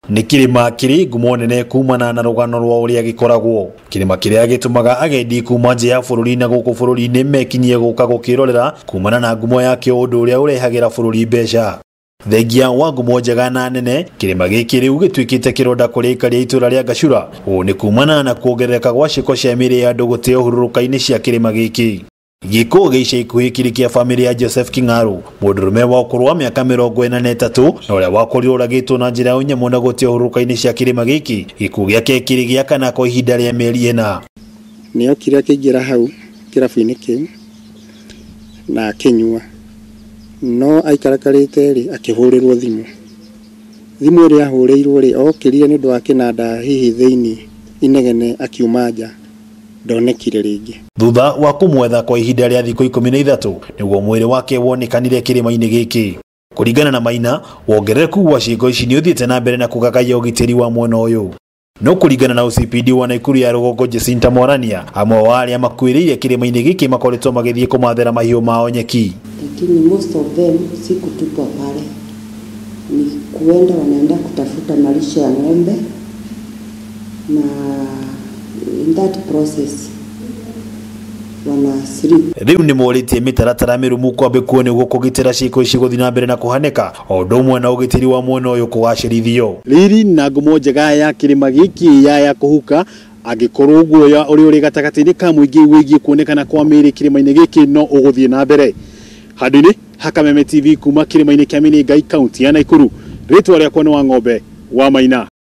Ni kirima kiri ngumo nene kumana na rugano rwa uria gikoragwo. Kirima kiria gitumaga agendi kuma nje ya bururi na guku bururi-ini mekinyie guka gukirorera kumana na ngumo yake undu uria urehagira bururi mbeca. Thengia wa ngumo njega na nene, kirima giki riu gitwikite kironda kuri Aikari itura ria Ngacura. Ni kumana na kuongerereka gwa ciiko cia miiri ya andu guteo hururuka-ini cia kirima giki. Giko giica ikuhi kiri kia family ya Joseph Kingaru, mundurume wa ukuru wa miaka 43 na uria wakorirwo uragitwo na njira unyamu na gutio hururuka-ini cia kirima giki. Gikuo giake kiri gia kana kwa ihinda ria mieri ena. Nio kiria kingira hau kirabu-ini kiu na kinyua no aikarakarite ri akihurirwo thimu ri ahurirwo ri okirie ni ndu wa kinanda hihi thiini inegene akiuma nja ndonekire ringi. Thutha wa kumwetha kwa ihinda ria thikũ 13 niguo mwiri wake wonekanire kirima-ini giki. Kuringana na Maina, wongerereku wa ciiko ici ni uthiite na mbere na kugagaia ugitiri wa mwena uyu. No kuringana na OCPD wa Nakuru ya Rugongo Jacinta Morania, amwe wa aria makuiriire kirima-ini giki makoretwo magithie kumathera mahiũ mao nyeki. Lakini most of them si kutupa pale, ni kuenda wanaenda kutafuta malisho ya ng'ombe, na in that process wana sleep. Riu ni moritie mitaratara mirumu kwambe kuone gukugitira ciiko ici guthi na mbere na kuhaneka o umwe na ugitiri wa mwena uyu kugacirithio. Riri na ngumo njega ya kirima giki ya kuhuka agikorwo guoya uri gatagati-ini ka muingi wigie kuonekana kwa miiri kirima-ini giki no uguthie na mbere. Handini Hakameme TV kuma kirima-ini kia Menengai kaunti ya Nakuru. Ritwa riakwa ni wa ng'ombe wa Maina.